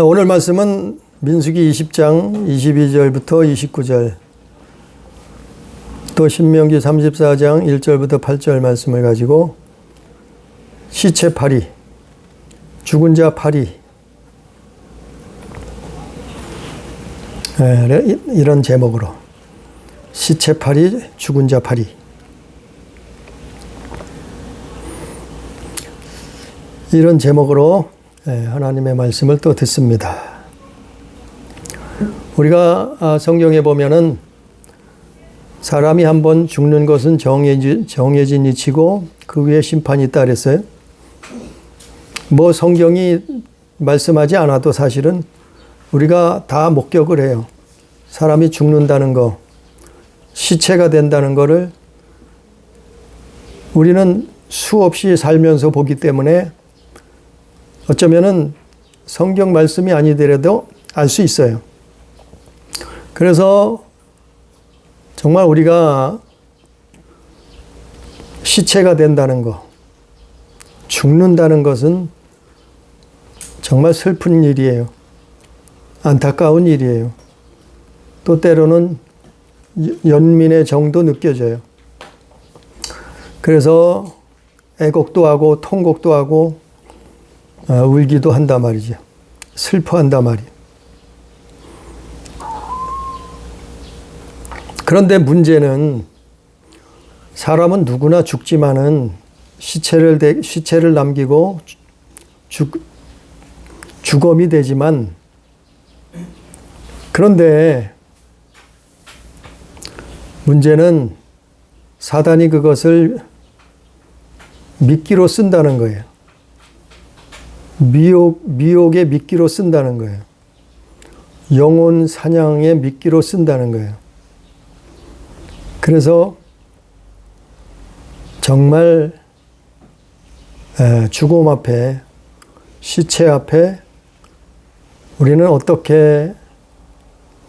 오늘 말씀은 민수기 20장 22절부터 29절, 또 신명기 34장 1절부터 8절 말씀을 가지고 시체파리, 죽은 자 파리, 이런 제목으로 시체파리, 죽은 자 파리. 이런 제목으로 하나님의 말씀을 또 듣습니다. 우리가 성경에 보면은 사람이 한번 죽는 것은 정해진 이치고 그 위에 심판이 있다 그랬어요. 뭐 성경이 말씀하지 않아도 사실은 우리가 다 목격을 해요. 사람이 죽는다는 거, 시체가 된다는 거를 우리는 수없이 살면서 보기 때문에 어쩌면은 성경 말씀이 아니더라도 알 수 있어요. 그래서 정말 우리가 시체가 된다는 거, 죽는다는 것은 정말 슬픈 일이에요. 안타까운 일이에요. 또 때로는 연민의 정도 느껴져요. 그래서 애곡도 하고 통곡도 하고 울기도 한단 말이죠. 슬퍼한단 말이에요. 그런데 문제는 사람은 누구나 죽지만은 시체를 남기고 죽음이 되지만, 그런데 문제는 사단이 그것을 미끼로 쓴다는 거예요. 미혹의 미끼로 쓴다는 거예요. 영혼 사냥의 미끼로 쓴다는 거예요. 그래서 정말 죽음 앞에, 시체 앞에 우리는 어떻게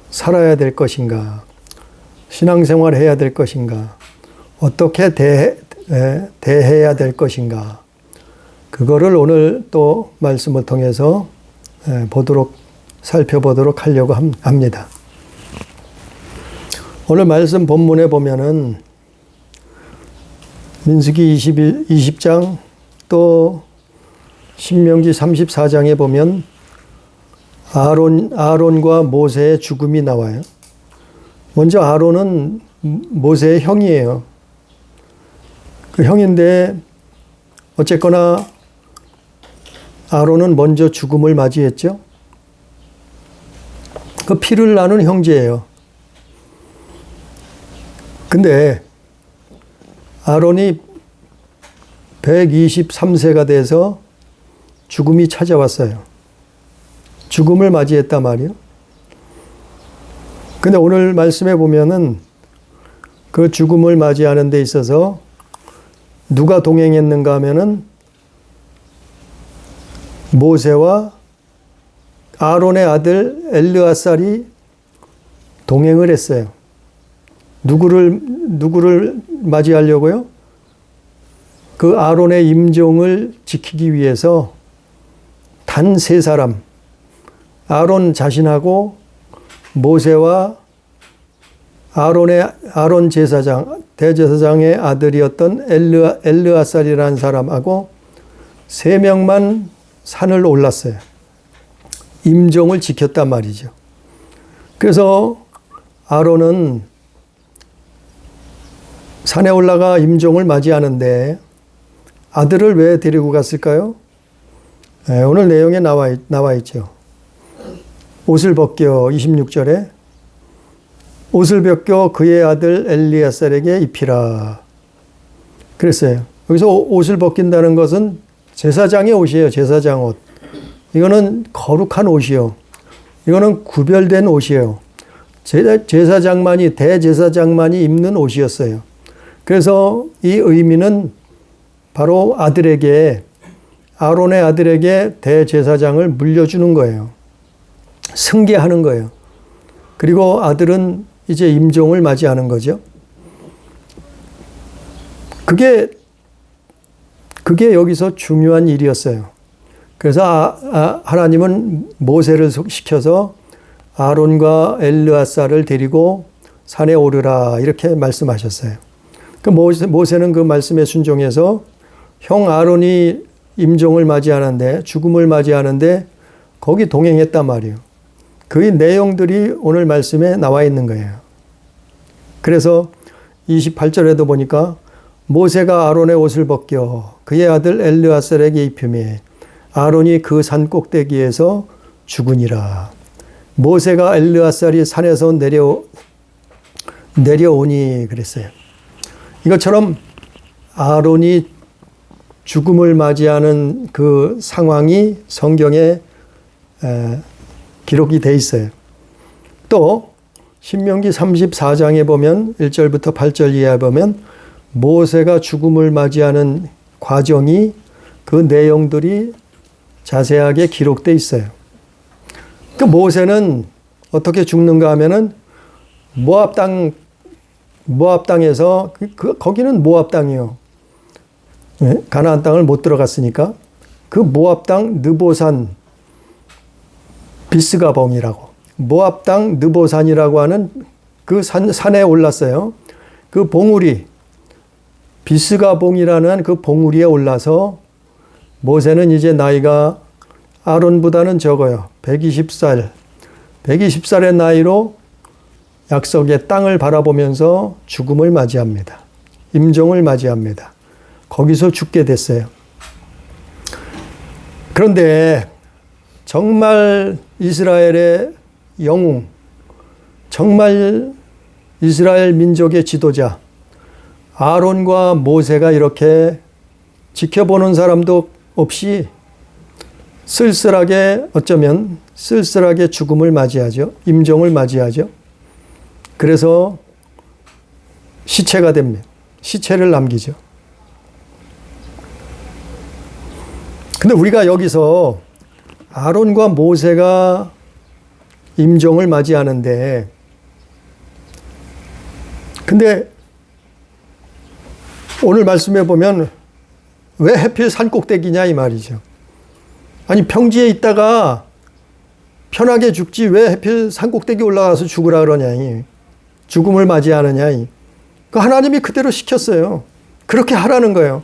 살아야 될 것인가, 신앙생활을 해야 될 것인가, 어떻게 대해야 될 것인가, 그거를 오늘 또 말씀을 통해서 살펴보도록 하려고 합니다. 오늘 말씀 본문에 보면은 민수기 20장 또 신명기 34장에 보면 아론과 모세의 죽음이 나와요. 먼저 아론은 모세의 형이에요. 그 형인데 어쨌거나 아론은 먼저 죽음을 맞이했죠. 그 피를 나눈 형제예요. 근데 아론이 123세가 돼서 죽음이 찾아왔어요. 죽음을 맞이했단 말이에요. 근데 오늘 말씀에 보면은 그 죽음을 맞이하는 데 있어서 누가 동행했는가 하면은 모세와 아론의 아들 엘르아살이 동행을 했어요. 누구를 맞이하려고요? 그 아론의 임종을 지키기 위해서 단 3사람, 아론 자신하고 모세와 아론 제사장, 대제사장의 아들이었던 엘르아살이라는 사람하고 3명만 산을 올랐어요. 임종을 지켰단 말이죠. 그래서 아론은 산에 올라가 임종을 맞이하는데 아들을 왜 데리고 갔을까요? 오늘 내용에 나와 있죠. 옷을 벗겨, 26절에 옷을 벗겨 그의 아들 엘리아살에게 입히라 그랬어요. 여기서 옷을 벗긴다는 것은 제사장의 옷이에요. 제사장 옷. 이거는 거룩한 옷이요. 이거는 구별된 옷이에요. 대제사장만이 입는 옷이었어요. 그래서 이 의미는 바로 아론의 아들에게 대제사장을 물려주는 거예요. 승계하는 거예요. 그리고 아들은 이제 임종을 맞이하는 거죠. 그게 여기서 중요한 일이었어요. 그래서 하나님은 모세를 시켜서 아론과 엘르아사를 데리고 산에 오르라 이렇게 말씀하셨어요. 그 모세는 그 말씀에 순종해서 형 아론이 임종을 맞이하는데 죽음을 맞이하는데 거기 동행했단 말이에요. 그 내용들이 오늘 말씀에 나와 있는 거예요. 그래서 28절에도 보니까 모세가 아론의 옷을 벗겨 그의 아들 엘르아살에게 입히매 아론이 그 산 꼭대기에서 죽으니라. 모세가 엘르아살이 산에서 내려오니 그랬어요. 이것처럼 아론이 죽음을 맞이하는 그 상황이 성경에 기록이 돼 있어요. 또 신명기 34장에 보면 1절부터 8절 이하에 보면 모세가 죽음을 맞이하는 과정이 그 내용들이 자세하게 기록돼 있어요. 그 모세는 어떻게 죽는가 하면은 모압 땅에서 거기는 모압 땅이요. 가나안 땅을 못 들어갔으니까 그 모압 땅 느보산 비스가봉이라고 모압 땅 느보산이라고 하는 그 산에 올랐어요. 그 봉우리 비스가봉이라는 그 봉우리에 올라서 모세는 이제 나이가 아론보다는 적어요. 120살의 나이로 약속의 땅을 바라보면서 죽음을 맞이합니다. 임종을 맞이합니다. 거기서 죽게 됐어요. 그런데 정말 이스라엘의 영웅, 정말 이스라엘 민족의 지도자 아론과 모세가 이렇게 지켜보는 사람도 없이 어쩌면 쓸쓸하게 죽음을 맞이하죠. 임종을 맞이하죠. 그래서 시체가 됩니다. 시체를 남기죠. 근데 우리가 여기서 아론과 모세가 임종을 맞이하는데 근데 오늘 말씀해 보면 왜 하필 산꼭대기냐 이 말이죠. 아니 평지에 있다가 편하게 죽지 왜 하필 산꼭대기 올라가서 죽으라 그러냐. 죽음을 맞이하느냐. 그 하나님이 그대로 시켰어요. 그렇게 하라는 거예요.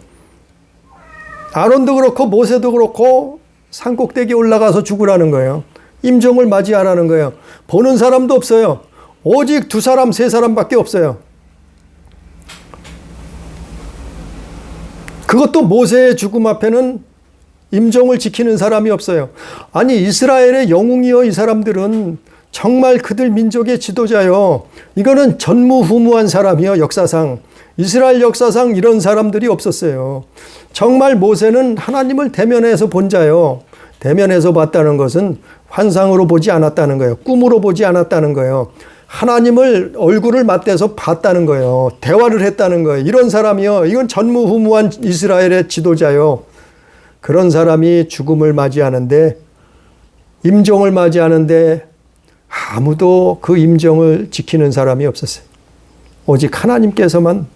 아론도 그렇고 모세도 그렇고 산꼭대기 올라가서 죽으라는 거예요. 임종을 맞이하라는 거예요. 보는 사람도 없어요. 오직 2사람, 3사람밖에 없어요. 그것도 모세의 죽음 앞에는 임종을 지키는 사람이 없어요. 아니 이스라엘의 영웅이요 이 사람들은 정말 그들 민족의 지도자요. 이거는 전무후무한 사람이요 역사상. 이스라엘 역사상 이런 사람들이 없었어요. 정말 모세는 하나님을 대면해서 본 자요. 대면해서 봤다는 것은 환상으로 보지 않았다는 거예요. 꿈으로 보지 않았다는 거예요. 하나님을 얼굴을 맞대서 봤다는 거예요. 대화를 했다는 거예요. 이런 사람이요. 이건 전무후무한 이스라엘의 지도자요. 그런 사람이 죽음을 맞이하는데 임종을 맞이하는데 아무도 그 임종을 지키는 사람이 없었어요. 오직 하나님께서만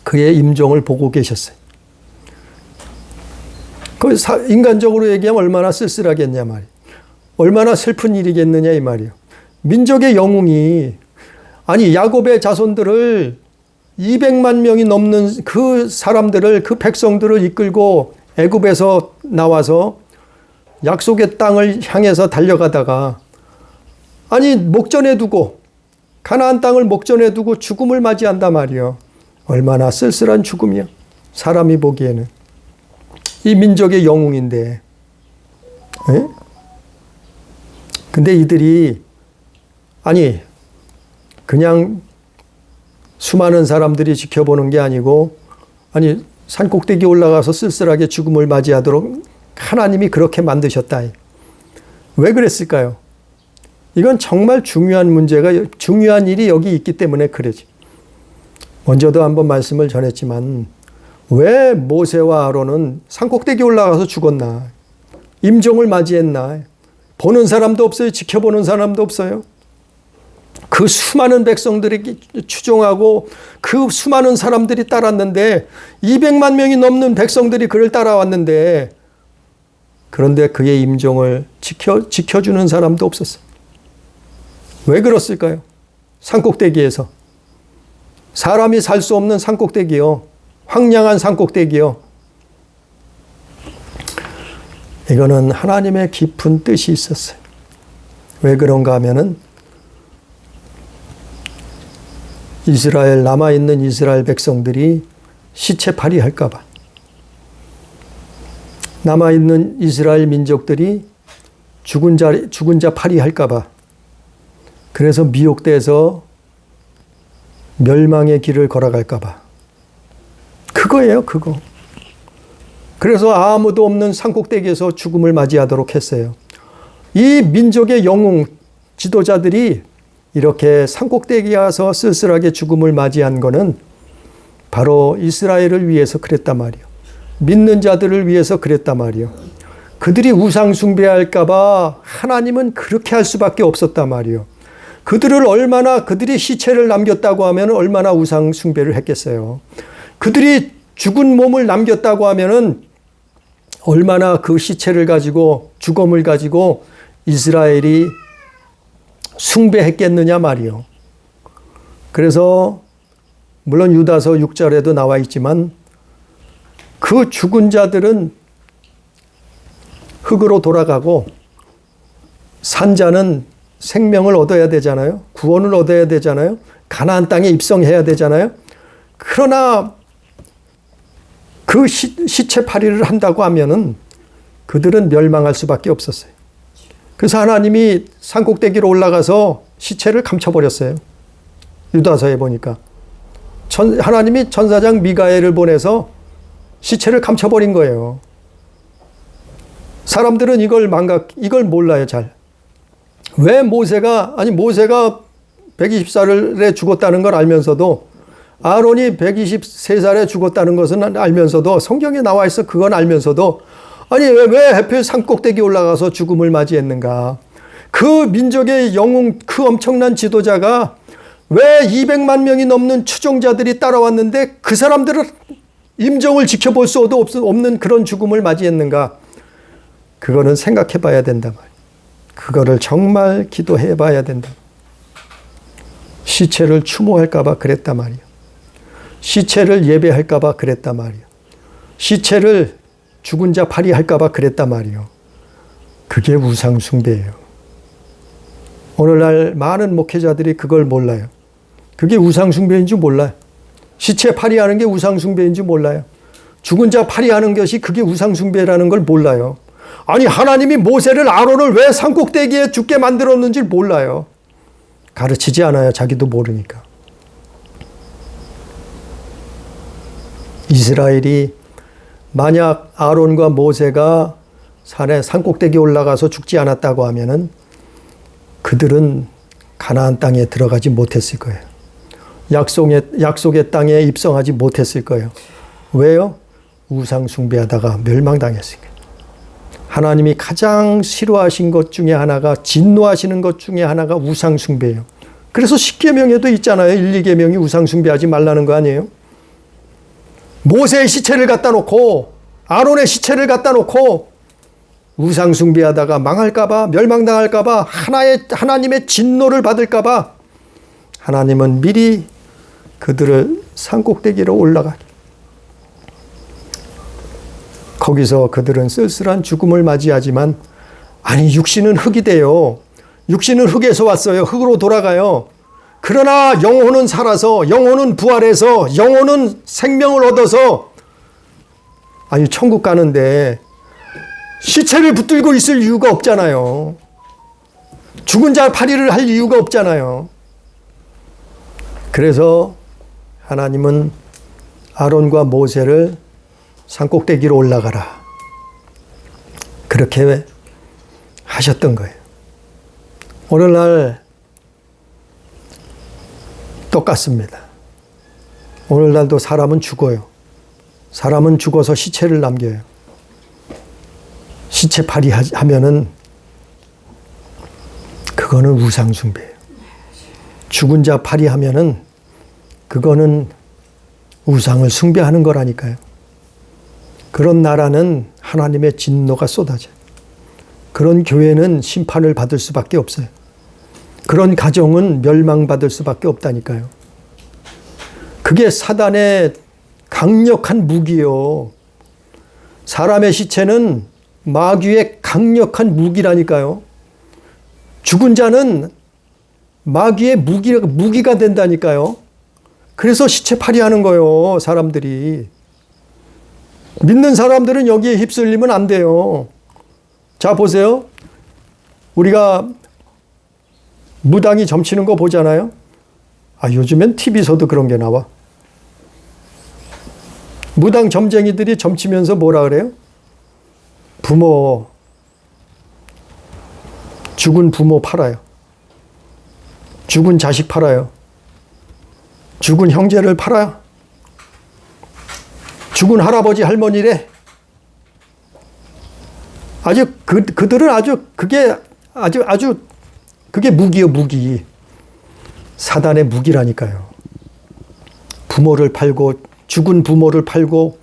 그의 임종을 보고 계셨어요. 그 인간적으로 얘기하면 얼마나 쓸쓸하겠냐 말이에요. 얼마나 슬픈 일이겠느냐 이 말이에요. 민족의 영웅이 아니 야곱의 자손들을 200만 명이 넘는 그 사람들을 그 백성들을 이끌고 애굽에서 나와서 약속의 땅을 향해서 달려가다가 아니 목전에 두고 가나안 땅을 목전에 두고 죽음을 맞이한단 말이에요. 얼마나 쓸쓸한 죽음이야. 사람이 보기에는. 이 민족의 영웅인데. 에? 근데 이들이 아니 그냥 수많은 사람들이 지켜보는 게 아니고 아니 산꼭대기 올라가서 쓸쓸하게 죽음을 맞이하도록 하나님이 그렇게 만드셨다. 왜 그랬을까요? 이건 정말 중요한 문제가 중요한 일이 여기 있기 때문에 그러지. 먼저도 한번 말씀을 전했지만 왜 모세와 아론은 산꼭대기 올라가서 죽었나? 임종을 맞이했나? 보는 사람도 없어요. 지켜보는 사람도 없어요. 그 수많은 백성들이 추종하고 그 수많은 사람들이 따랐는데 200만 명이 넘는 백성들이 그를 따라왔는데 그런데 그의 임종을 지켜주는 사람도 없었어요. 왜 그렇을까요? 산꼭대기에서. 사람이 살 수 없는 산꼭대기요. 황량한 산꼭대기요. 이거는 하나님의 깊은 뜻이 있었어요. 왜 그런가 하면은 남아있는 이스라엘 백성들이 시체팔이 할까봐. 남아있는 이스라엘 민족들이 죽은 자 팔이 할까봐. 그래서 미혹돼서 멸망의 길을 걸어갈까봐. 그거예요, 그거. 그래서 아무도 없는 산꼭대기에서 죽음을 맞이하도록 했어요. 이 민족의 영웅 지도자들이 이렇게 산꼭대기에 가서 쓸쓸하게 죽음을 맞이한 거는 바로 이스라엘을 위해서 그랬단 말이에요. 믿는 자들을 위해서 그랬단 말이에요. 그들이 우상 숭배할까봐 하나님은 그렇게 할 수밖에 없었단 말이에요. 그들이 시체를 남겼다고 하면 얼마나 우상 숭배를 했겠어요. 그들이 죽은 몸을 남겼다고 하면은 얼마나 그 시체를 가지고 죽음을 가지고 이스라엘이 숭배했겠느냐 말이요. 그래서 물론 유다서 6절에도 나와 있지만 그 죽은 자들은 흙으로 돌아가고 산 자는 생명을 얻어야 되잖아요. 구원을 얻어야 되잖아요. 가나안 땅에 입성해야 되잖아요. 그러나 그 시체팔이를 한다고 하면은 그들은 멸망할 수밖에 없었어요. 그래서 하나님이 산꼭대기로 올라가서 시체를 감춰버렸어요. 유다서에 보니까 하나님이 천사장 미가엘을 보내서 시체를 감춰버린 거예요. 사람들은 이걸 몰라요, 잘. 왜 모세가 120살에 죽었다는 걸 알면서도 아론이 123살에 죽었다는 것은 알면서도 성경에 나와 있어 그건 알면서도 아니 왜 하필 산꼭대기 올라가서 죽음을 맞이했는가. 그 민족의 영웅 그 엄청난 지도자가 왜 200만 명이 넘는 추종자들이 따라왔는데 그 사람들은 임종을 지켜볼 수도 없는 그런 죽음을 맞이했는가. 그거는 생각해 봐야 된다 말이에요. 그거를 정말 기도해 봐야 된다. 시체를 추모할까 봐 그랬단 말이에요. 시체를 예배할까 봐 그랬단 말이에요. 시체를 죽은 자 팔이할까 봐 그랬단 말이에요. 그게 우상 숭배예요. 오늘날 많은 목회자들이 그걸 몰라요. 그게 우상 숭배인 줄 몰라요. 시체 팔이하는 게 우상 숭배인 줄 몰라요. 죽은 자 팔이하는 것이 그게 우상 숭배라는 걸 몰라요. 아니 하나님이 모세를 아론을 왜 산꼭대기에 죽게 만들었는지 몰라요. 가르치지 않아요. 자기도 모르니까. 이스라엘이 만약 아론과 모세가 산꼭대기에 올라가서 죽지 않았다고 하면은 그들은 가나안 땅에 들어가지 못했을 거예요. 약속의 땅에 입성하지 못했을 거예요. 왜요? 우상 숭배하다가 멸망당했으니까. 하나님이 가장 싫어하신 것 중에 하나가 진노하시는 것 중에 하나가 우상 숭배예요. 그래서 10계명에도 있잖아요. 1, 2계명이 우상 숭배하지 말라는 거 아니에요? 모세의 시체를 갖다 놓고 아론의 시체를 갖다 놓고 우상 숭배하다가 망할까봐 멸망당할까봐 하나님의 진노를 받을까봐 하나님은 미리 그들을 산꼭대기로 올라가게. 거기서 그들은 쓸쓸한 죽음을 맞이하지만 아니 육신은 흙이 돼요. 육신은 흙에서 왔어요. 흙으로 돌아가요. 그러나 영혼은 살아서 영혼은 부활해서 영혼은 생명을 얻어서 아니 천국 가는데 시체를 붙들고 있을 이유가 없잖아요. 죽은 자 팔이를 할 이유가 없잖아요. 그래서 하나님은 아론과 모세를 산꼭대기로 올라가라. 그렇게 하셨던 거예요. 오늘날 똑같습니다. 오늘날도 사람은 죽어요. 사람은 죽어서 시체를 남겨요. 시체팔이 하면은 그거는 우상숭배예요. 죽은 자 팔이 하면은 그거는 우상을 숭배하는 거라니까요. 그런 나라는 하나님의 진노가 쏟아져요. 그런 교회는 심판을 받을 수밖에 없어요. 그런 가정은 멸망받을 수밖에 없다니까요. 그게 사단의 강력한 무기요. 사람의 시체는 마귀의 강력한 무기라니까요. 죽은 자는 마귀의 무기가 된다니까요. 그래서 시체팔이 하는 거예요, 사람들이. 믿는 사람들은 여기에 휩쓸리면 안 돼요. 자, 보세요. 우리가 무당이 점치는 거 보잖아요. 요즘엔 TV에서도 그런 게 나와. 무당 점쟁이들이 점치면서 뭐라 그래요? 죽은 부모 팔아요. 죽은 자식 팔아요. 죽은 형제를 팔아요. 죽은 할아버지 할머니래. 그들은 그게 무기요, 무기. 사단의 무기라니까요. 부모를 팔고, 죽은 부모를 팔고,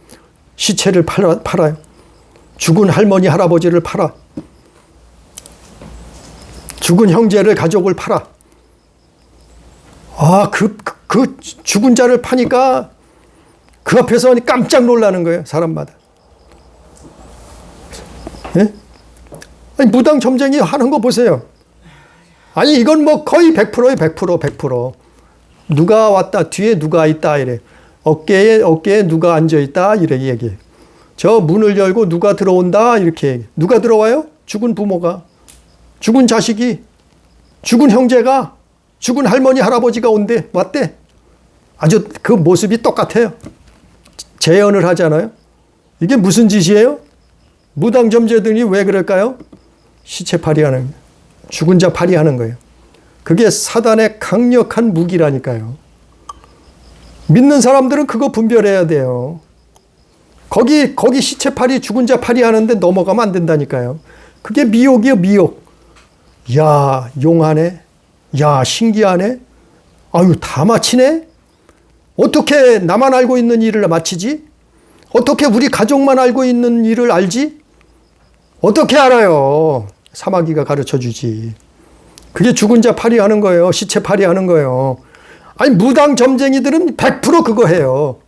시체를 팔아요. 죽은 할머니, 할아버지를 팔아. 죽은 형제를, 가족을 팔아. 그 죽은 자를 파니까 그 앞에서 깜짝 놀라는 거예요, 사람마다. 예? 무당 점쟁이 하는 거 보세요. 이건 뭐 거의 100%예요, 100%. 누가 왔다, 뒤에 누가 있다, 이래. 어깨에 누가 앉아있다, 이래 얘기해. 저 문을 열고 누가 들어온다, 이렇게 얘기해. 누가 들어와요? 죽은 부모가. 죽은 자식이. 죽은 형제가. 죽은 할머니, 할아버지가 왔대. 아주 그 모습이 똑같아요. 재현을 하잖아요. 이게 무슨 짓이에요? 무당 점쟁이들이 왜 그럴까요? 시체팔이 하는 거예요. 죽은 자 팔이하는 거예요. 그게 사단의 강력한 무기라니까요. 믿는 사람들은 그거 분별해야 돼요. 거기 시체팔이 죽은 자 팔이 하는데 넘어가면 안 된다니까요. 그게 미혹이요, 미혹. 야, 용하네. 야, 신기하네. 다 마치네. 어떻게 나만 알고 있는 일을 마치지? 어떻게 우리 가족만 알고 있는 일을 알지? 어떻게 알아요? 사마귀가 가르쳐주지. 그게 죽은 자 팔이 하는 거예요. 시체 팔이 하는 거예요. 무당 점쟁이들은 100% 그거 해요.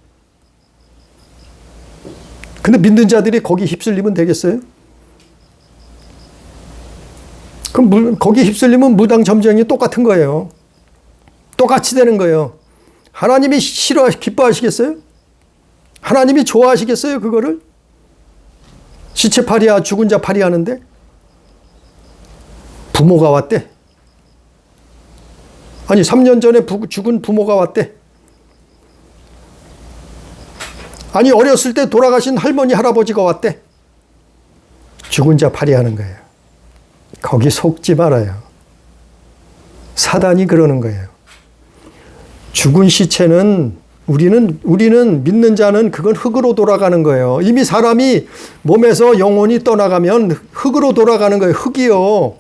근데 믿는 자들이 거기 휩쓸리면 되겠어요? 그럼 거기 휩쓸리면 무당 점쟁이 똑같은 거예요. 똑같이 되는 거예요. 하나님이 기뻐하시겠어요? 하나님이 좋아하시겠어요, 그거를? 시체팔이야, 죽은 자 팔이 하는데? 부모가 왔대. 3년 전에 죽은 부모가 왔대. 어렸을 때 돌아가신 할머니, 할아버지가 왔대. 죽은 자 팔이 하는 거예요. 거기 속지 말아요. 사단이 그러는 거예요. 죽은 시체는 우리는 믿는 자는 그건 흙으로 돌아가는 거예요. 이미 사람이 몸에서 영혼이 떠나가면 흙으로 돌아가는 거예요. 흙이요.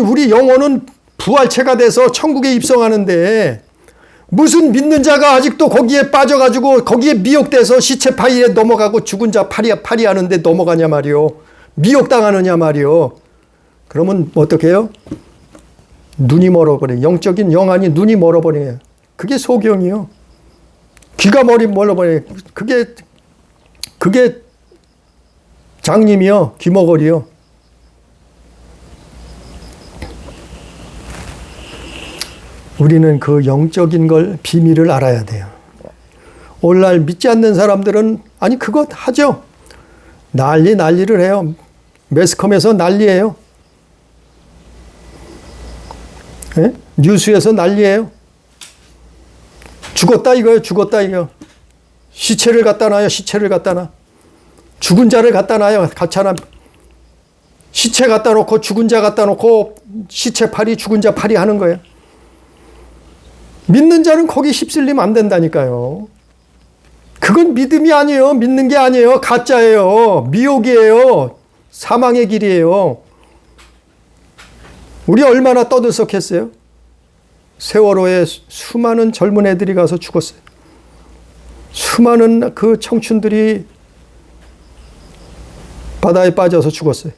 우리 영혼은 부활체가 돼서 천국에 입성하는데 무슨 믿는 자가 아직도 거기에 빠져가지고 거기에 미혹돼서 시체 파이에 넘어가고 죽은 자 팔이 하는데 넘어가냐 말이요. 미혹당하느냐 말이요. 그러면 어떻게 해요? 눈이 멀어버려요. 영적인 영안이 눈이 멀어버려요. 그게 소경이요. 귀가 멀어버려요. 그게 장님이요. 귀머거리요. 우리는 그 영적인 걸, 비밀을 알아야 돼요. 오늘날 믿지 않는 사람들은 그거 하죠. 난리를 해요. 매스컴에서 난리예요. 예? 뉴스에서 난리예요. 죽었다 이거예요. 죽었다 이거. 시체를 갖다 놔요. 시체를 갖다 놔. 죽은 자를 갖다 놔요. 가차나 시체 갖다 놓고 죽은 자 갖다 놓고 시체 팔이 죽은 자 팔이 하는 거예요. 믿는 자는 거기 휩쓸리면 안 된다니까요. 그건 믿음이 아니에요. 믿는 게 아니에요. 가짜예요. 미혹이에요. 사망의 길이에요. 우리 얼마나 떠들썩했어요? 세월호에 수많은 젊은 애들이 가서 죽었어요. 수많은 그 청춘들이 바다에 빠져서 죽었어요.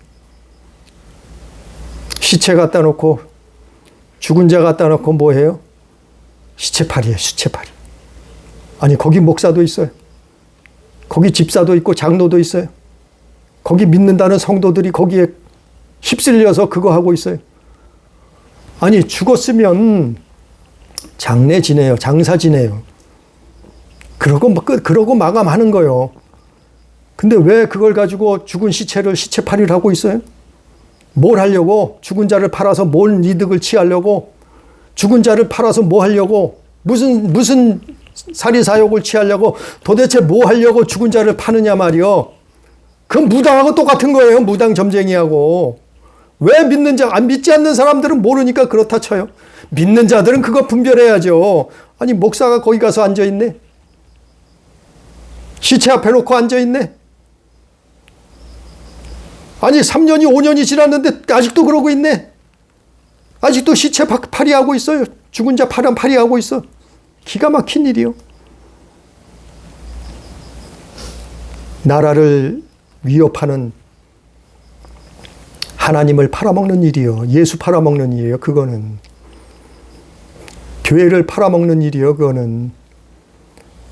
시체 갖다 놓고, 죽은 자 갖다 놓고 뭐 해요? 시체팔이에요, 시체팔이. 아니, 거기 목사도 있어요. 거기 집사도 있고 장로도 있어요. 거기 믿는다는 성도들이 거기에 휩쓸려서 그거 하고 있어요. 아니, 죽었으면 장례 지내요, 장사 지내요. 그러고 마감하는 거예요. 근데 왜 그걸 가지고 죽은 시체를 시체팔이를 하고 있어요? 뭘 하려고? 죽은 자를 팔아서 뭔 이득을 취하려고? 죽은 자를 팔아서 뭐 하려고? 무슨 사리사욕을 취하려고? 도대체 뭐 하려고 죽은 자를 파느냐 말이요. 그건 무당하고 똑같은 거예요. 무당 점쟁이하고. 왜 믿는 자, 안 믿지 않는 사람들은 모르니까 그렇다 쳐요. 믿는 자들은 그거 분별해야죠. 아니, 목사가 거기 가서 앉아있네. 시체 앞에 놓고 앉아있네. 아니, 3년이 5년이 지났는데 아직도 그러고 있네. 아직도 시체 팔이하고 있어요. 죽은 자 팔이하고 있어. 기가 막힌 일이요. 나라를 위협하는 하나님을 팔아먹는 일이요. 예수 팔아먹는 일이에요. 그거는. 교회를 팔아먹는 일이요. 그거는.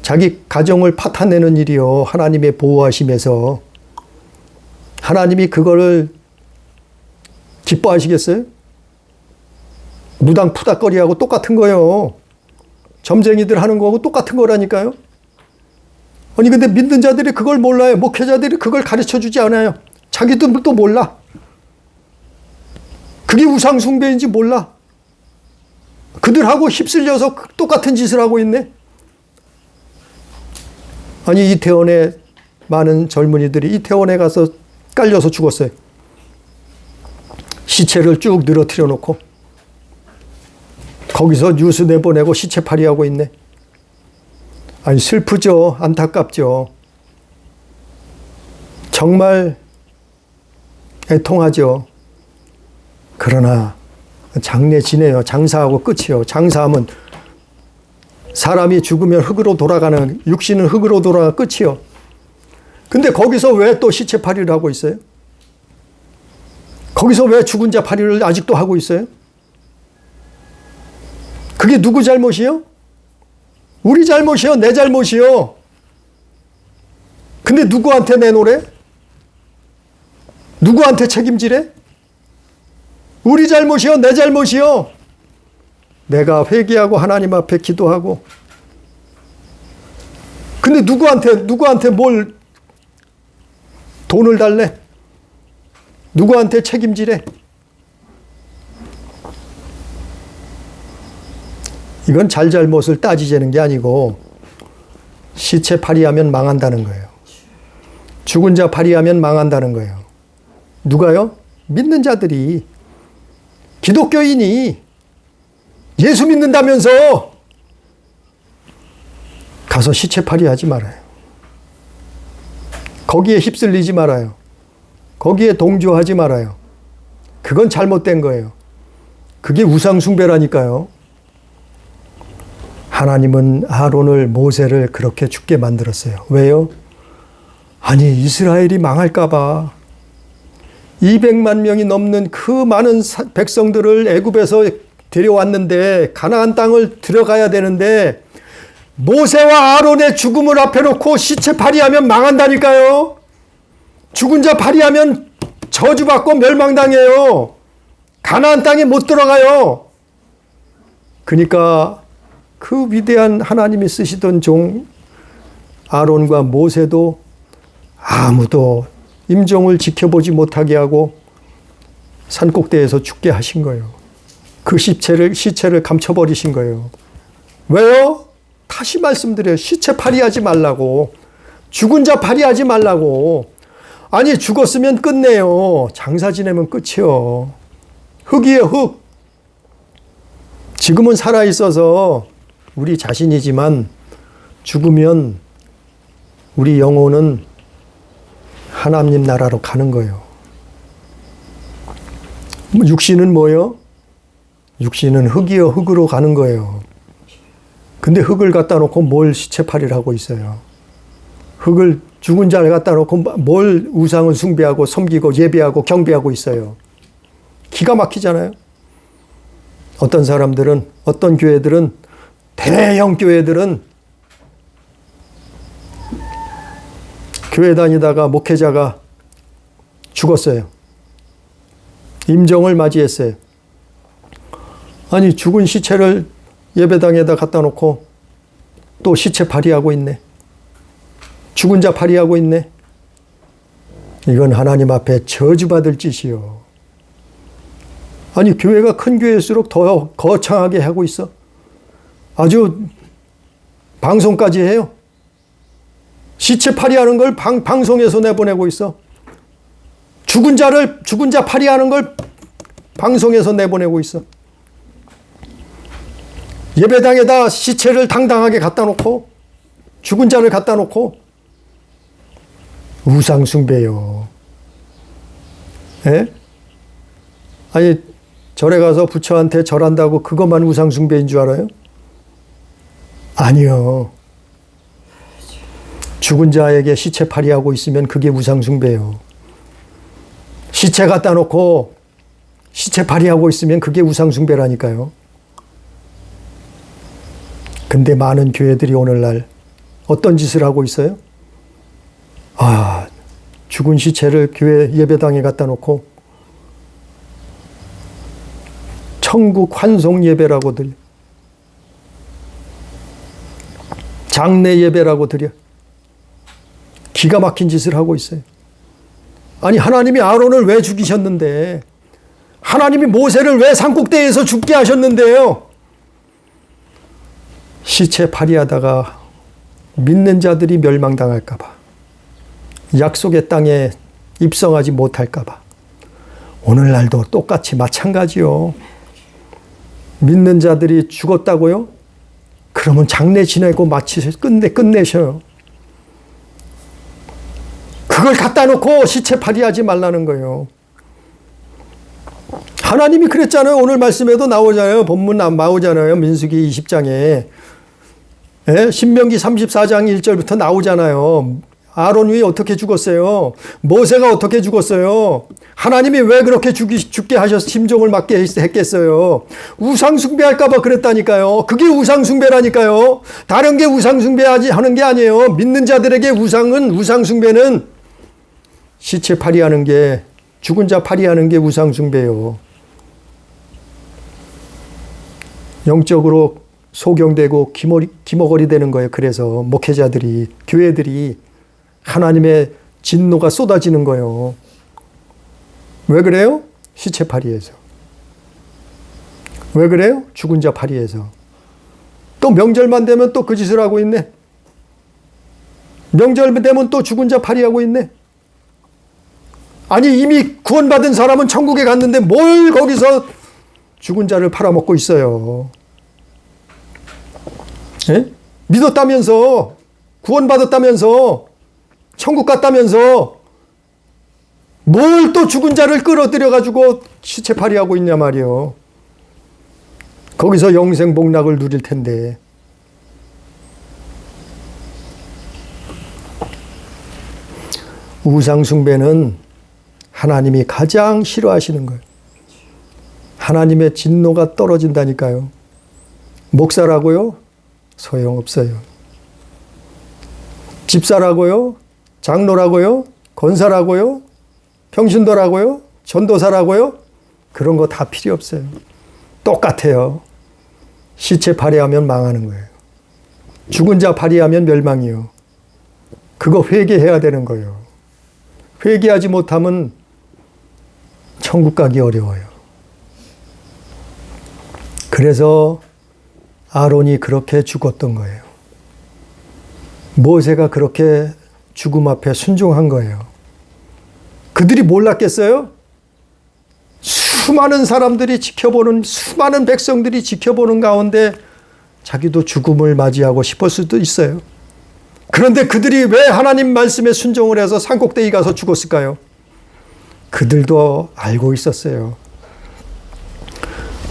자기 가정을 파탄내는 일이요. 하나님의 보호하심에서. 하나님이 그거를 기뻐하시겠어요? 무당 푸닥거리하고 똑같은 거예요. 점쟁이들 하는 거하고 똑같은 거라니까요. 아니, 근데 믿는 자들이 그걸 몰라요. 목회자들이 그걸 가르쳐 주지 않아요. 자기들도 몰라. 그게 우상숭배인지 몰라. 그들하고 휩쓸려서 똑같은 짓을 하고 있네. 아니, 이태원에 많은 젊은이들이 이태원에 가서 깔려서 죽었어요. 시체를 쭉 늘어뜨려 놓고 거기서 뉴스 내보내고 시체팔이 하고 있네. 아니, 슬프죠. 안타깝죠. 정말 애통하죠. 그러나 장례 지내요. 장사하고 끝이요. 장사하면 사람이 죽으면 흙으로 돌아가는, 육신은 흙으로 돌아가 끝이요. 근데 거기서 왜 또 시체팔이를 하고 있어요? 거기서 왜 죽은 자 팔이를 아직도 하고 있어요? 그게 누구 잘못이요? 우리 잘못이요? 내 잘못이요? 근데 누구한테 내놓으래? 누구한테 책임지래? 우리 잘못이요? 내 잘못이요? 내가 회개하고 하나님 앞에 기도하고. 근데 누구한테 뭘 돈을 달래? 누구한테 책임지래? 이건 잘잘못을 따지자는 게 아니고 시체 팔이하면 망한다는 거예요. 죽은 자 팔이하면 망한다는 거예요. 누가요? 믿는 자들이, 기독교인이 예수 믿는다면서 가서 시체 팔이하지 말아요. 거기에 휩쓸리지 말아요. 거기에 동조하지 말아요. 그건 잘못된 거예요. 그게 우상숭배라니까요. 하나님은 아론을, 모세를 그렇게 죽게 만들었어요. 왜요? 아니, 이스라엘이 망할까봐 200만 명이 넘는 그 많은 백성들을 애굽에서 데려왔는데 가나안 땅을 들어가야 되는데 모세와 아론의 죽음을 앞에 놓고 시체 발휘하면 망한다니까요. 죽은 자 발휘하면 저주받고 멸망당해요. 가나안 땅에 못 들어가요. 그러니까 그 위대한 하나님이 쓰시던 종 아론과 모세도 아무도 임종을 지켜보지 못하게 하고 산꼭대에서 죽게 하신 거예요. 그 시체를 감춰버리신 거예요. 왜요? 다시 말씀드려요. 시체 발휘하지 말라고. 죽은 자 발휘하지 말라고. 아니, 죽었으면 끝내요. 장사 지내면 끝이요. 흙이에요, 흙. 지금은 살아있어서 우리 자신이지만 죽으면 우리 영혼은 하나님 나라로 가는 거예요. 육신은 뭐예요? 육신은 흙이요, 흙으로 가는 거예요. 근데 흙을 갖다 놓고 뭘 시체팔이를 하고 있어요. 흙을, 죽은 자를 갖다 놓고 뭘 우상을 숭배하고 섬기고 예배하고 경배하고 있어요. 기가 막히잖아요. 어떤 사람들은, 어떤 교회들은, 대형 교회들은 교회 다니다가 목회자가 죽었어요. 임종을 맞이했어요. 아니, 죽은 시체를 예배당에다 갖다 놓고 또 시체 발휘하고 있네. 죽은 자 발휘하고 있네. 이건 하나님 앞에 저주받을 짓이요. 아니, 교회가 큰 교회일수록 더 거창하게 하고 있어. 아주 방송까지 해요. 시체 파리하는 걸 방송에서 내보내고 있어. 죽은 자 파리하는 걸 방송에서 내보내고 있어. 예배당에다 시체를 당당하게 갖다 놓고, 죽은 자를 갖다 놓고, 우상숭배요. 예? 아니, 절에 가서 부처한테 절한다고 그것만 우상숭배인 줄 알아요? 아니요. 죽은 자에게 시체 파리하고 있으면 그게 우상숭배요. 시체 갖다 놓고 시체 파리하고 있으면 그게 우상숭배라니까요. 근데 많은 교회들이 오늘날 어떤 짓을 하고 있어요? 아, 죽은 시체를 교회 예배당에 갖다 놓고 천국 환송 예배라고 드려. 장례 예배라고 드려. 기가 막힌 짓을 하고 있어요. 아니, 하나님이 아론을 왜 죽이셨는데, 하나님이 모세를 왜 산꼭대기에서 죽게 하셨는데요? 시체 파리하다가 믿는 자들이 멸망당할까 봐, 약속의 땅에 입성하지 못할까 봐. 오늘날도 똑같이 마찬가지요. 믿는 자들이 죽었다고요? 그러면 장례 지내고 마치 끝내셔요. 그걸 갖다 놓고 시체 파리하지 말라는 거예요. 하나님이 그랬잖아요. 오늘 말씀에도 나오잖아요. 본문 나오잖아요. 민수기 20장에. 예? 신명기 34장 1절부터 나오잖아요. 아론이 어떻게 죽었어요? 모세가 어떻게 죽었어요? 하나님이 왜 그렇게 죽게 하셔서 심종을 맞게 했겠어요? 우상숭배할까봐 그랬다니까요. 그게 우상숭배라니까요. 다른 게 우상숭배하는 게 아니에요. 믿는 자들에게 우상숭배는 시체 파리하는 게, 죽은 자 파리하는 게 우상숭배요. 영적으로 소경되고 기머거리 되는 거예요. 그래서 목회자들이, 교회들이 하나님의 진노가 쏟아지는 거예요. 왜 그래요? 시체 파리에서. 왜 그래요? 죽은 자 파리에서. 또 명절만 되면 또 그 짓을 하고 있네. 명절 되면 또 죽은 자 파리하고 있네. 아니, 이미 구원받은 사람은 천국에 갔는데 뭘 거기서 죽은 자를 팔아먹고 있어요. 예? 믿었다면서, 구원받았다면서, 천국 갔다면서 뭘 또 죽은 자를 끌어들여가지고 시체팔이하고 있냐 말이요. 거기서 영생 복락을 누릴 텐데. 우상숭배는 하나님이 가장 싫어하시는 거예요. 하나님의 진노가 떨어진다니까요. 목사라고요? 소용없어요. 집사라고요? 장로라고요? 권사라고요? 평신도라고요? 전도사라고요? 그런 거 다 필요 없어요. 똑같아요. 시체 발휘하면 망하는 거예요. 죽은 자 발휘하면 멸망이요. 그거 회개해야 되는 거예요. 회개하지 못하면 천국 가기 어려워요. 그래서 아론이 그렇게 죽었던 거예요. 모세가 그렇게 죽음 앞에 순종한 거예요. 그들이 몰랐겠어요? 수많은 사람들이 지켜보는, 수많은 백성들이 지켜보는 가운데 자기도 죽음을 맞이하고 싶을 수도 있어요. 그런데 그들이 왜 하나님 말씀에 순종을 해서 산꼭대기 가서 죽었을까요? 그들도 알고 있었어요.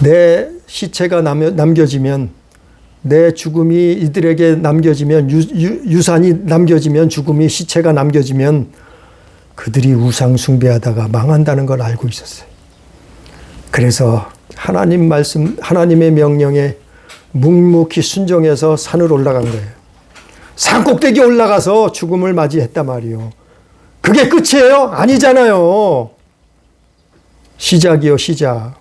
내 시체가 남겨지면, 내 죽음이 이들에게 남겨지면, 유산이 남겨지면, 죽음이, 시체가 남겨지면 그들이 우상 숭배하다가 망한다는 걸 알고 있었어요. 그래서 하나님 말씀, 하나님의 명령에 묵묵히 순종해서 산을 올라간 거예요. 산 꼭대기 올라가서 죽음을 맞이했단 말이요. 그게 끝이에요? 아니잖아요. 시작이요, 시작.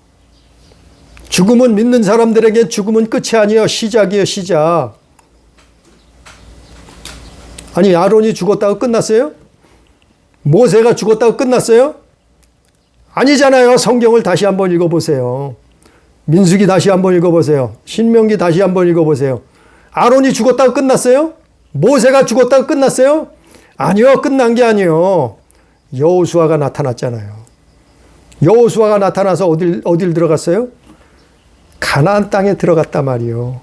죽음은 믿는 사람들에게 죽음은 끝이 아니에요. 시작이요, 시작. 아니, 아론이 죽었다고 끝났어요? 모세가 죽었다고 끝났어요? 아니잖아요. 성경을 다시 한번 읽어보세요. 민수기 다시 한번 읽어보세요. 신명기 다시 한번 읽어보세요. 아론이 죽었다고 끝났어요? 모세가 죽었다고 끝났어요? 아니요. 끝난 게 아니에요. 여호수아가 나타났잖아요. 여호수아가 나타나서 어딜 들어갔어요? 가나안 땅에 들어갔단 말이요.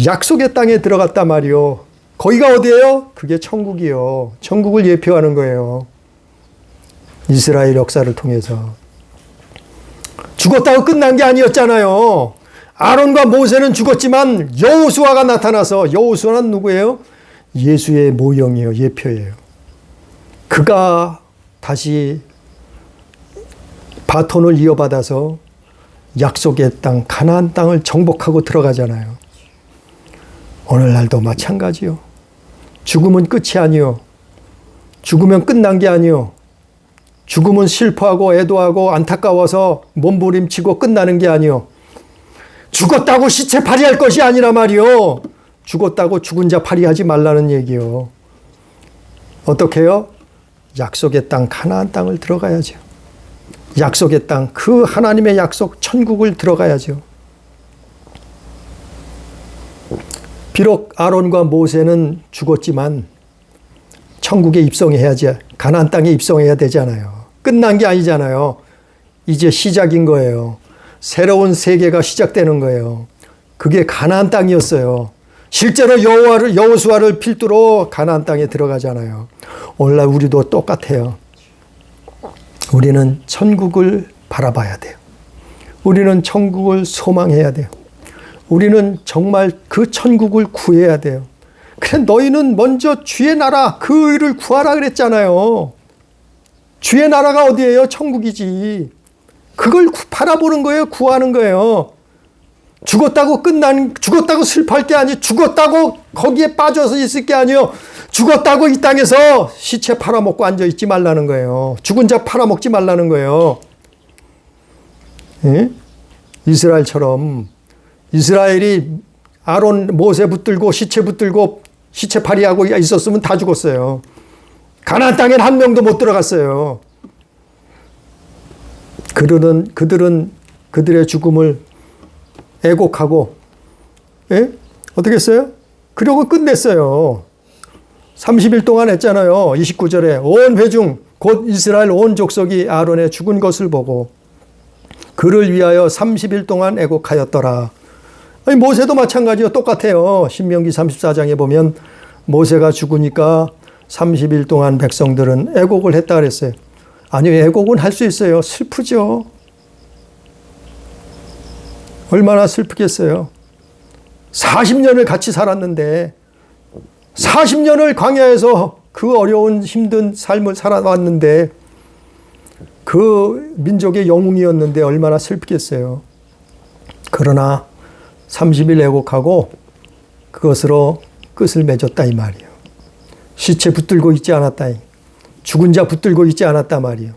약속의 땅에 들어갔단 말이요. 거기가 어디예요? 그게 천국이요. 천국을 예표하는 거예요. 이스라엘 역사를 통해서. 죽었다고 끝난 게 아니었잖아요. 아론과 모세는 죽었지만 여호수아가 나타나서, 여호수아는 누구예요? 예수의 모형이에요. 예표예요. 그가 다시 바톤을 이어받아서 약속의 땅, 가나안 땅을 정복하고 들어가잖아요. 오늘날도 마찬가지요. 죽음은 끝이 아니요. 죽으면 끝난 게 아니요. 죽음은 슬퍼하고 애도하고 안타까워서 몸부림치고 끝나는 게 아니요. 죽었다고 시체 파리할 것이 아니라 말이요. 죽었다고 죽은 자 파리하지 말라는 얘기요. 어떻게 해요? 약속의 땅, 가나안 땅을 들어가야죠. 약속의 땅, 그 하나님의 약속 천국을 들어가야죠. 비록 아론과 모세는 죽었지만 천국에 입성해야지, 가나안 땅에 입성해야 되잖아요. 끝난 게 아니잖아요. 이제 시작인 거예요. 새로운 세계가 시작되는 거예요. 그게 가나안 땅이었어요. 실제로 여호수아를 필두로 가나안 땅에 들어가잖아요. 오늘날 우리도 똑같아요. 우리는 천국을 바라봐야 돼요. 우리는 천국을 소망해야 돼요. 우리는 정말 그 천국을 구해야 돼요. 그래, 너희는 먼저 주의 나라, 그 의를 구하라 그랬잖아요. 주의 나라가 어디예요? 천국이지. 그걸 바라보는 거예요. 구하는 거예요. 죽었다고 죽었다고 슬퍼할 게 아니에요. 죽었다고 거기에 빠져서 있을 게 아니에요. 죽었다고 이 땅에서 시체 팔아먹고 앉아있지 말라는 거예요. 죽은 자 팔아먹지 말라는 거예요. 예? 이스라엘처럼, 이스라엘이 아론, 모세 붙들고 시체 붙들고 시체 파리하고 있었으면 다 죽었어요. 가나안 땅엔 한 명도 못 들어갔어요. 그들은 그들의 죽음을 애곡하고, 예? 어떻게 했어요? 그러고 끝냈어요. 30일 동안 했잖아요. 29절에 온 회중 곧 이스라엘 온 족속이 아론의 죽은 것을 보고 그를 위하여 30일 동안 애곡하였더라. 아니, 모세도 마찬가지요. 똑같아요. 신명기 34장에 보면 모세가 죽으니까 30일 동안 백성들은 애곡을 했다 그랬어요. 아니요, 애곡은 할 수 있어요. 슬프죠. 얼마나 슬프겠어요. 40년을 같이 살았는데 40년을 광야에서 그 어려운 힘든 삶을 살아왔는데 그 민족의 영웅이었는데 얼마나 슬프겠어요. 그러나 30일 애곡하고 그것으로 끝을 맺었다 이 말이에요. 시체 붙들고 있지 않았다. 죽은 자 붙들고 있지 않았단 말이에요.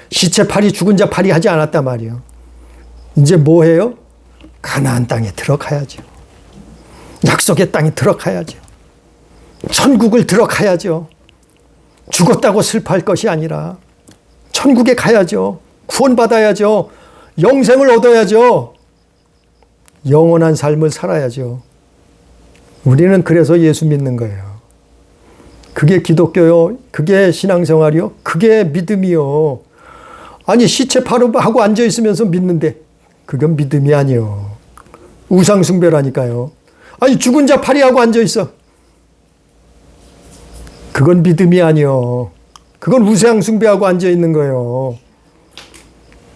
시체 파리, 죽은 자 파리 하지 않았단 말이에요. 이제 뭐 해요? 가나안 땅에 들어가야죠. 약속의 땅에 들어가야죠. 천국을 들어가야죠. 죽었다고 슬퍼할 것이 아니라 천국에 가야죠. 구원받아야죠. 영생을 얻어야죠. 영원한 삶을 살아야죠. 우리는 그래서 예수 믿는 거예요. 그게 기독교요. 그게 신앙생활이요. 그게 믿음이요. 아니, 시체 파르하고 앉아있으면서 믿는데 그건 믿음이 아니요. 우상숭배라니까요. 아니, 죽은 자 파리하고 앉아있어. 그건 믿음이 아니요. 그건 우상숭배하고 앉아있는 거예요.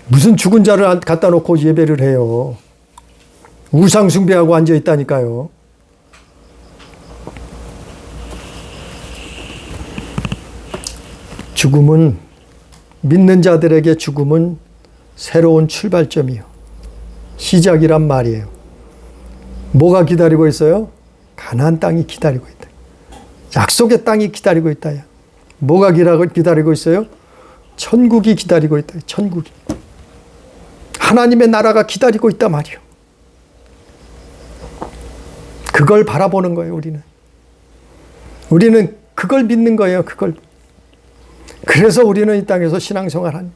무슨 죽은 자를 갖다 놓고 예배를 해요. 우상숭배하고 앉아있다니까요. 죽음은, 믿는 자들에게 죽음은 새로운 출발점이요. 시작이란 말이에요. 뭐가 기다리고 있어요? 가나안 땅이 기다리고 있다. 약속의 땅이 기다리고 있다. 뭐가 기다리고 있어요? 천국이 기다리고 있다. 천국이. 하나님의 나라가 기다리고 있단 말이에요. 그걸 바라보는 거예요, 우리는. 우리는 그걸 믿는 거예요, 그걸. 그래서 우리는 이 땅에서 신앙생활하는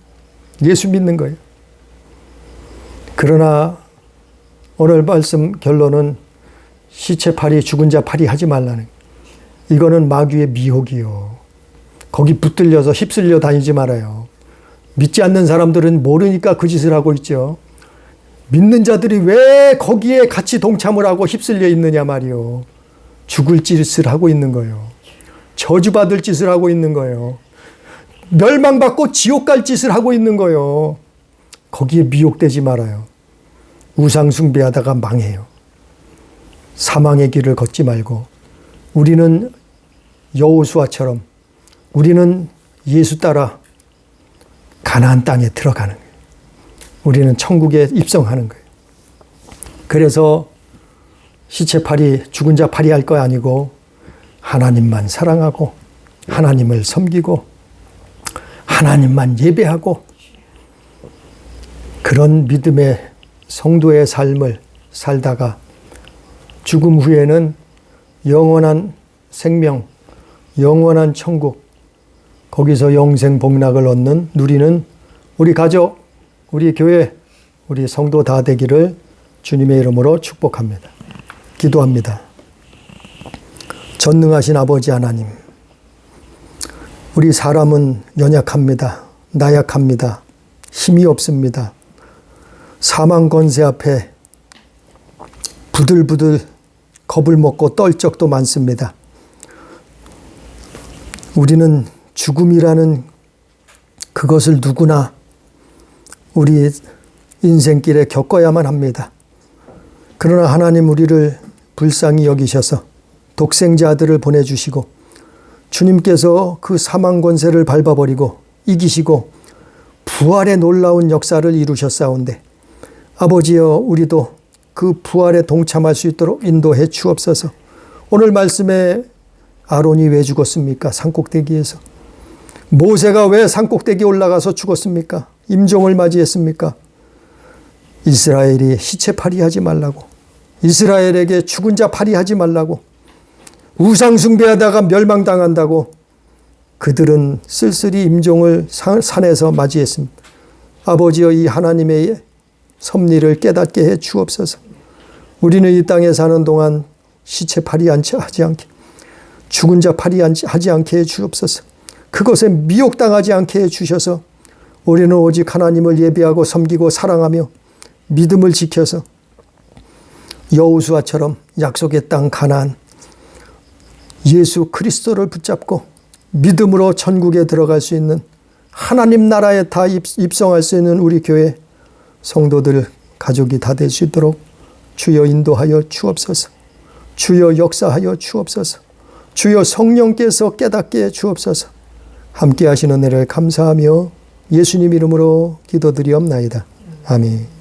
예수 믿는 거예요. 그러나 오늘 말씀 결론은 시체팔이, 죽은 자 팔이 하지 말라는, 이거는 마귀의 미혹이요. 거기 붙들려서 휩쓸려 다니지 말아요. 믿지 않는 사람들은 모르니까 그 짓을 하고 있죠. 믿는 자들이 왜 거기에 같이 동참을 하고 휩쓸려 있느냐 말이요. 죽을 짓을 하고 있는 거예요. 저주받을 짓을 하고 있는 거예요. 멸망받고 지옥 갈 짓을 하고 있는 거예요. 거기에 미혹되지 말아요. 우상 숭배하다가 망해요. 사망의 길을 걷지 말고 우리는 여호수아처럼 우리는 예수 따라 가나안 땅에 들어가는 거예요. 우리는 천국에 입성하는 거예요. 그래서 시체팔이, 죽은 자 팔이 할 거 아니고 하나님만 사랑하고 하나님을 섬기고 하나님만 예배하고 그런 믿음의 성도의 삶을 살다가 죽음 후에는 영원한 생명, 영원한 천국, 거기서 영생 복락을 얻는, 누리는 우리 가족, 우리 교회, 우리 성도 다 되기를 주님의 이름으로 축복합니다. 기도합니다. 전능하신 아버지 하나님, 우리 사람은 연약합니다. 나약합니다. 힘이 없습니다. 사망 권세 앞에 부들부들 겁을 먹고 떨 적도 많습니다. 우리는 죽음이라는 그것을 누구나 우리 인생길에 겪어야만 합니다. 그러나 하나님 우리를 불쌍히 여기셔서 독생자 아들을 보내주시고 주님께서 그 사망 권세를 밟아버리고 이기시고 부활의 놀라운 역사를 이루셨사온데 아버지여 우리도 그 부활에 동참할 수 있도록 인도해 주옵소서. 오늘 말씀에 아론이 왜 죽었습니까? 산꼭대기에서. 모세가 왜 산꼭대기에 올라가서 죽었습니까? 임종을 맞이했습니까? 이스라엘이 시체팔이 하지 말라고, 이스라엘에게 죽은 자 팔이 하지 말라고, 우상 숭배하다가 멸망당한다고 그들은 쓸쓸히 임종을 산에서 맞이했습니다. 아버지여 이 하나님의 섭리를 깨닫게 해 주옵소서. 우리는 이 땅에 사는 동안 시체팔이 하지 않게, 죽은 자 팔이 하지 않게 해 주옵소서. 그것에 미혹당하지 않게 해 주셔서 우리는 오직 하나님을 예배하고 섬기고 사랑하며 믿음을 지켜서 여호수아처럼 약속의 땅 가나안 예수 그리스도를 붙잡고 믿음으로 천국에 들어갈 수 있는, 하나님 나라에 다 입성할 수 있는 우리 교회 성도들 가족이 다 될 수 있도록 주여 인도하여 주옵소서. 주여 역사하여 주옵소서. 주여 성령께서 깨닫게 해 주옵소서. 함께 하시는 은혜를 감사하며 예수님 이름으로 기도드리옵나이다. 아멘.